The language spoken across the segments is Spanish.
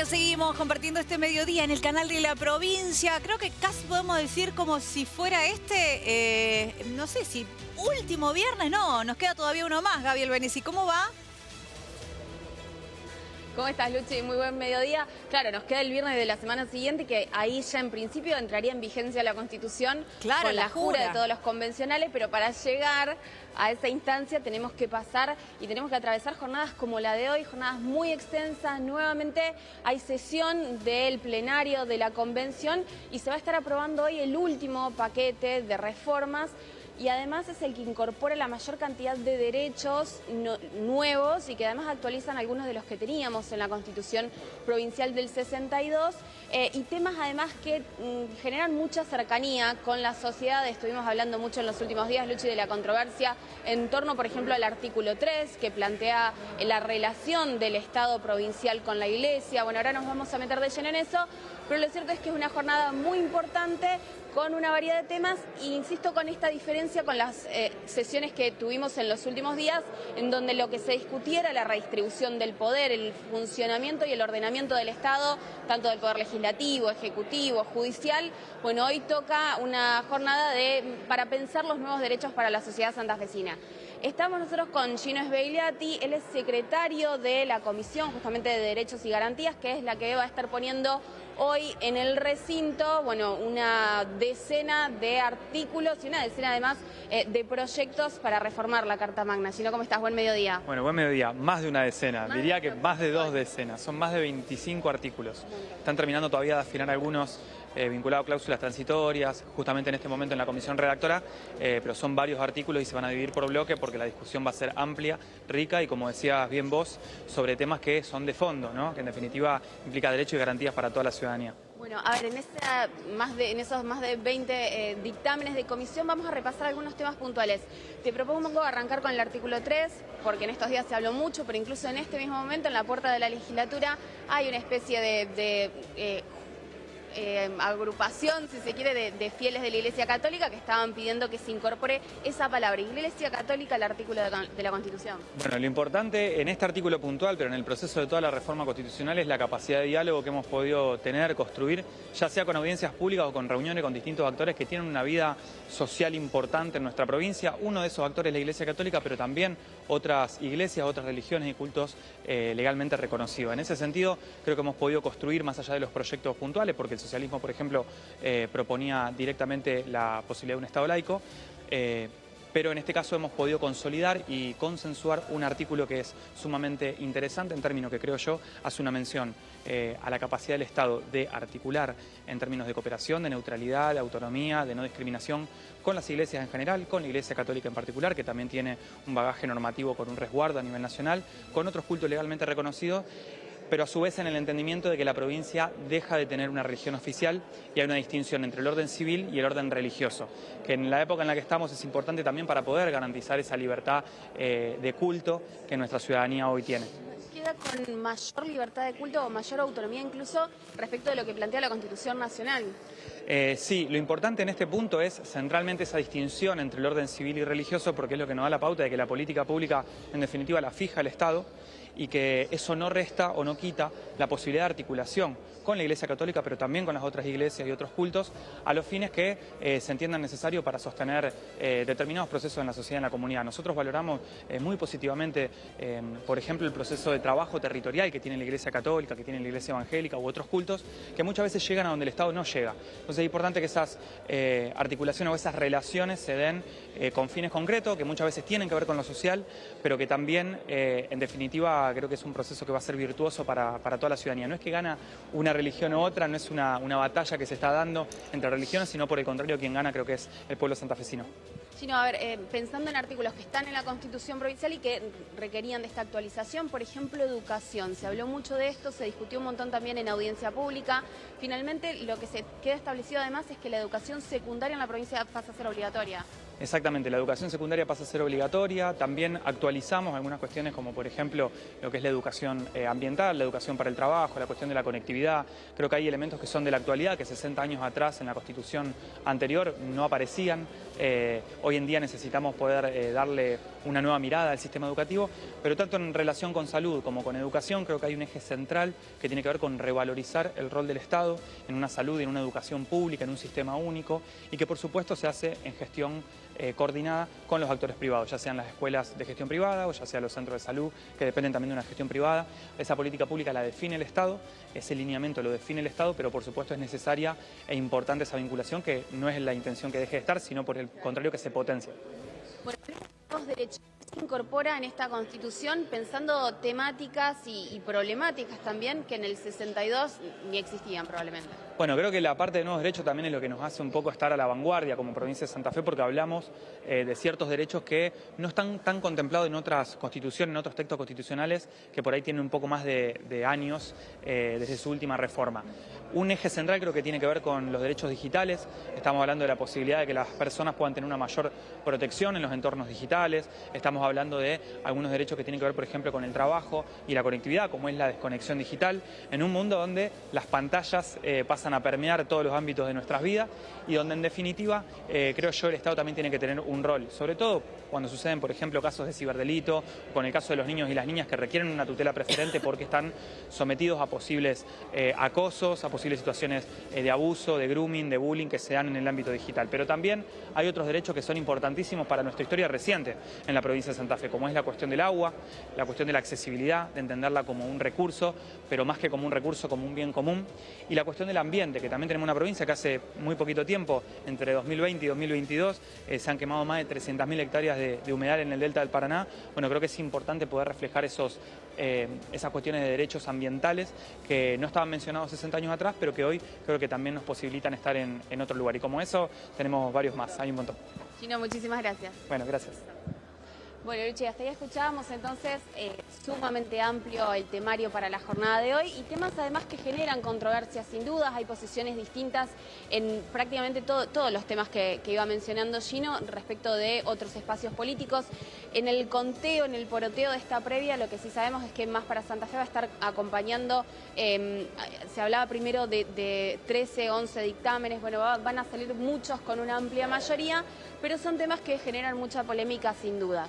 Bueno, seguimos compartiendo este mediodía en el canal de la provincia. Creo que casi podemos decir como si fuera no sé si último viernes, no, nos queda todavía uno más, Gaby Albanesi. ¿Cómo va? ¿Cómo estás, Luchi? Muy buen mediodía. Claro, nos queda el viernes de la semana siguiente, que ahí ya en principio entraría en vigencia la Constitución, claro, con la jura de todos los convencionales, pero para llegar a esa instancia tenemos que pasar y tenemos que atravesar jornadas como la de hoy, jornadas muy extensas. Nuevamente hay sesión del plenario de la Convención y se va a estar aprobando hoy el último paquete de reformas. Y además es el que incorpora la mayor cantidad de derechos nuevos y que además actualizan algunos de los que teníamos en la Constitución Provincial del 62 y temas además que generan mucha cercanía con la sociedad. Estuvimos hablando mucho en los últimos días, Luchi, de la controversia en torno, por ejemplo, al artículo 3, que plantea la relación del Estado provincial con la Iglesia. Bueno, ahora nos vamos a meter de lleno en eso, pero lo cierto es que es una jornada muy importante con una variedad de temas e insisto con esta diferencia con las sesiones que tuvimos en los últimos días, en donde lo que se discutía era la redistribución del poder, el funcionamiento y el ordenamiento del Estado, tanto del poder legislativo, ejecutivo, judicial. Bueno, hoy toca una jornada para pensar los nuevos derechos para la sociedad santafesina. Estamos nosotros con Gino Svegliati, él es secretario de la Comisión justamente de Derechos y Garantías, que es la que va a estar poniendo hoy en el recinto, bueno, una decena de artículos y una decena además de proyectos para reformar la Carta Magna. Gino, ¿cómo estás? Buen mediodía. Bueno, buen mediodía. Más de una decena. Diría que más de 2 decenas. Son más de 25 artículos. Están terminando todavía de afinar algunos vinculados a cláusulas transitorias, justamente en este momento en la comisión redactora, pero son varios artículos y se van a dividir por bloque porque la discusión va a ser amplia, rica y, como decías bien vos, sobre temas que son de fondo, ¿no? Que en definitiva implica derechos y garantías para toda la ciudadanía. Bueno, a ver, en esos más de 20 dictámenes de comisión vamos a repasar algunos temas puntuales. Te propongo arrancar con el artículo 3, porque en estos días se habló mucho, pero incluso en este mismo momento, en la puerta de la legislatura, hay una especie de agrupación, si se quiere, de fieles de la Iglesia Católica que estaban pidiendo que se incorpore esa palabra, Iglesia Católica, al artículo de la Constitución. Bueno, lo importante en este artículo puntual, pero en el proceso de toda la reforma constitucional, es la capacidad de diálogo que hemos podido tener, construir, ya sea con audiencias públicas o con reuniones con distintos actores que tienen una vida social importante en nuestra provincia. Uno de esos actores es la Iglesia Católica, pero también otras iglesias, otras religiones y cultos legalmente reconocidos. En ese sentido, creo que hemos podido construir más allá de los proyectos puntuales, porque el socialismo, por ejemplo, proponía directamente la posibilidad de un Estado laico, pero en este caso hemos podido consolidar y consensuar un artículo que es sumamente interesante en términos que, creo yo, hace una mención a la capacidad del Estado de articular en términos de cooperación, de neutralidad, de autonomía, de no discriminación con las iglesias en general, con la Iglesia Católica en particular, que también tiene un bagaje normativo con un resguardo a nivel nacional, con otros cultos legalmente reconocidos, pero a su vez en el entendimiento de que la provincia deja de tener una religión oficial y hay una distinción entre el orden civil y el orden religioso, que en la época en la que estamos es importante también para poder garantizar esa libertad de culto que nuestra ciudadanía hoy tiene. ¿Queda con mayor libertad de culto o mayor autonomía incluso respecto de lo que plantea la Constitución Nacional? Sí, lo importante en este punto es centralmente esa distinción entre el orden civil y religioso, porque es lo que nos da la pauta de que la política pública en definitiva la fija el Estado y que eso no resta o no quita la posibilidad de articulación con la Iglesia Católica, pero también con las otras iglesias y otros cultos, a los fines que se entiendan necesarios para sostener determinados procesos en la sociedad, en la comunidad. Nosotros valoramos muy positivamente, por ejemplo, el proceso de trabajo territorial que tiene la Iglesia Católica, que tiene la Iglesia Evangélica u otros cultos, que muchas veces llegan a donde el Estado no llega. Entonces es importante que esas articulaciones o esas relaciones se den con fines concretos, que muchas veces tienen que ver con lo social, pero que también, en definitiva, creo que es un proceso que va a ser virtuoso para toda la ciudadanía. No es que gana una religión u otra, no es una batalla que se está dando entre religiones, sino por el contrario, quien gana creo que es el pueblo santafesino. Gino, a ver, pensando en artículos que están en la Constitución Provincial y que requerían de esta actualización, por ejemplo, educación. Se habló mucho de esto, se discutió un montón también en audiencia pública. Finalmente, lo que se queda establecido además es que la educación secundaria en la provincia pasa a ser obligatoria. Exactamente, la educación secundaria pasa a ser obligatoria. También actualizamos algunas cuestiones como, por ejemplo, lo que es la educación ambiental, la educación para el trabajo, la cuestión de la conectividad. Creo que hay elementos que son de la actualidad, que 60 años atrás en la Constitución anterior no aparecían. hoy en día necesitamos poder darle una nueva mirada al sistema educativo, pero tanto en relación con salud como con educación creo que hay un eje central que tiene que ver con revalorizar el rol del Estado en una salud y en una educación pública, en un sistema único, y que por supuesto se hace en gestión coordinada con los actores privados, ya sean las escuelas de gestión privada o ya sean los centros de salud que dependen también de una gestión privada. Esa política pública la define el Estado, ese lineamiento lo define el Estado, pero por supuesto es necesaria e importante esa vinculación, que no es la intención que deje de estar, sino por el contrario que se potencia. Bueno, los derechos se incorpora en esta Constitución pensando temáticas y problemáticas también que en el 62 ni existían probablemente. Bueno, creo que la parte de nuevos derechos también es lo que nos hace un poco estar a la vanguardia como provincia de Santa Fe, porque hablamos de ciertos derechos que no están tan contemplados en otras constituciones, en otros textos constitucionales, que por ahí tienen un poco más de años desde su última reforma. Un eje central creo que tiene que ver con los derechos digitales. Estamos hablando de la posibilidad de que las personas puedan tener una mayor protección en los entornos digitales. Estamos hablando de algunos derechos que tienen que ver, por ejemplo, con el trabajo y la conectividad, como es la desconexión digital, en un mundo donde las pantallas pasan a permear todos los ámbitos de nuestras vidas y donde, en definitiva, creo yo, el Estado también tiene que tener un rol, sobre todo cuando suceden, por ejemplo, casos de ciberdelito, con el caso de los niños y las niñas que requieren una tutela preferente porque están sometidos a posibles acosos, a posibles situaciones de abuso, de grooming, de bullying que se dan en el ámbito digital. Pero también hay otros derechos que son importantísimos para nuestra historia reciente en la provincia de Santa Fe, como es la cuestión del agua, la cuestión de la accesibilidad, de entenderla como un recurso, pero más que como un recurso, como un bien común, y la cuestión del ambiente, que también tenemos una provincia que hace muy poquito tiempo, entre 2020 y 2022, se han quemado más de 300.000 hectáreas de humedal en el delta del Paraná. Bueno, creo que es importante poder reflejar esas cuestiones de derechos ambientales que no estaban mencionados 60 años atrás, pero que hoy creo que también nos posibilitan estar en otro lugar. Y como eso, tenemos varios más, hay un montón. Chino, muchísimas gracias. Bueno, gracias. Bueno, Luchi, hasta ahí escuchábamos entonces sumamente amplio el temario para la jornada de hoy y temas además que generan controversias sin dudas. Hay posiciones distintas en prácticamente todos los temas que iba mencionando Gino respecto de otros espacios políticos. En el conteo, en el poroteo de esta previa, lo que sí sabemos es que Más para Santa Fe va a estar acompañando, se hablaba primero de 13, 11 dictámenes, bueno, van a salir muchos con una amplia mayoría, pero son temas que generan mucha polémica sin duda.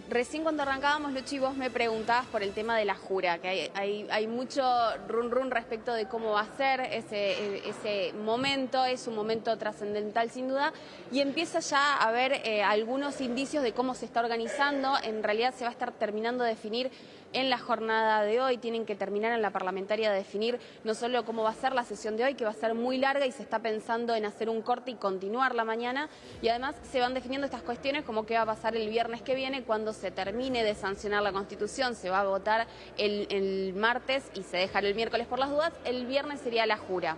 Recién cuando arrancábamos, Luchi, vos me preguntabas por el tema de la jura, que hay mucho run respecto de cómo va a ser ese momento. Es un momento trascendental sin duda y empieza ya a haber algunos indicios de cómo se está organizando. En realidad se va a estar terminando de definir en la jornada de hoy, tienen que terminar en la parlamentaria de definir no solo cómo va a ser la sesión de hoy, que va a ser muy larga y se está pensando en hacer un corte y continuar la mañana, y además se van definiendo estas cuestiones como qué va a pasar el viernes que viene cuando se termine de sancionar la Constitución. Se va a votar el martes y se dejará el miércoles por las dudas. El viernes sería la jura.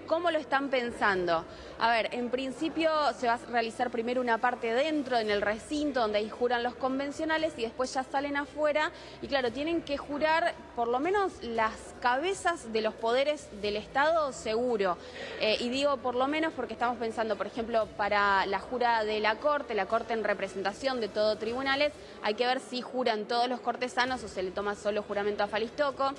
¿Cómo lo están pensando? A ver, en principio se va a realizar primero una parte dentro, en el recinto, donde ahí juran los convencionales y después ya salen afuera. Y claro, tienen que jurar por lo menos las cabezas de los poderes del Estado seguro. Y digo por lo menos porque estamos pensando, por ejemplo, para la jura de la Corte en representación de todo tribunales, hay que ver si juran todos los cortesanos o se le toma solo juramento a Falistoco.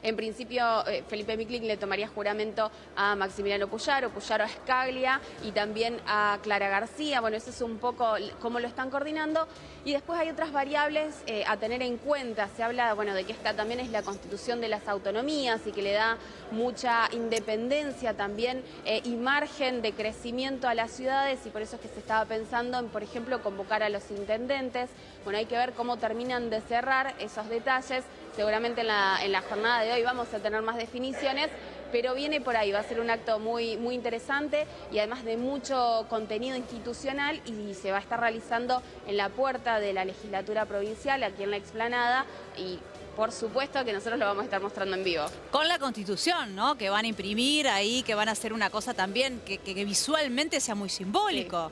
En principio, Felipe Miclin le tomaría juramento a Maximiliano Puyaro a Scaglia y también a Clara García. Bueno, eso es un poco cómo lo están coordinando. Y después hay otras variables a tener en cuenta. Se habla, bueno, de que esta también es la constitución de las autonomías y que le da mucha independencia también y margen de crecimiento a las ciudades, y por eso es que se estaba pensando en, por ejemplo, convocar a los intendentes. Bueno, hay que ver cómo terminan de cerrar esos detalles. Seguramente en la jornada de hoy vamos a tener más definiciones, pero viene por ahí, va a ser un acto muy interesante y además de mucho contenido institucional, y se va a estar realizando en la puerta de la legislatura provincial, aquí en la explanada, y por supuesto que nosotros lo vamos a estar mostrando en vivo. Con la Constitución, ¿no? Que van a imprimir ahí, que van a hacer una cosa también que visualmente sea muy simbólico.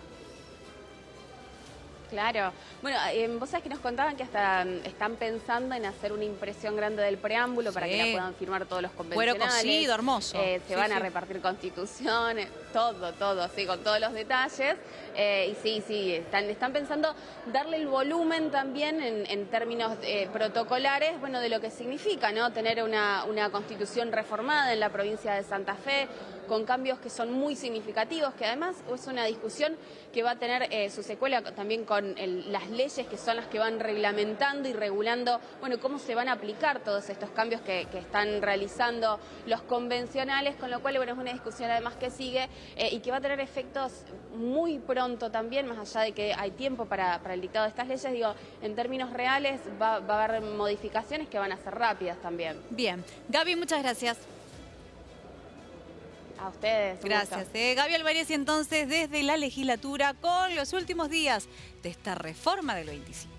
Sí. Claro. Bueno, vos sabés que nos contaban que hasta están pensando en hacer una impresión grande del preámbulo para que la puedan firmar todos los convencionales. Cuero cocido, hermoso. Se van a repartir constituciones, todo, así, con todos los detalles. Y sí, están pensando darle el volumen también en términos protocolares, bueno, de lo que significa, ¿no? Tener una constitución reformada en la provincia de Santa Fe, con cambios que son muy significativos, que además es una discusión que va a tener su secuela también con las leyes que son las que van reglamentando y regulando, bueno, cómo se van a aplicar todos estos cambios que están realizando los convencionales, con lo cual, bueno, es una discusión además que sigue y que va a tener efectos muy pronto también, más allá de que hay tiempo para el dictado de estas leyes, digo, en términos reales va a haber modificaciones que van a ser rápidas también. Bien. Gaby, muchas gracias. A ustedes. Gracias. Gaby Alvarez, entonces, desde la legislatura con los últimos días de esta reforma del 25.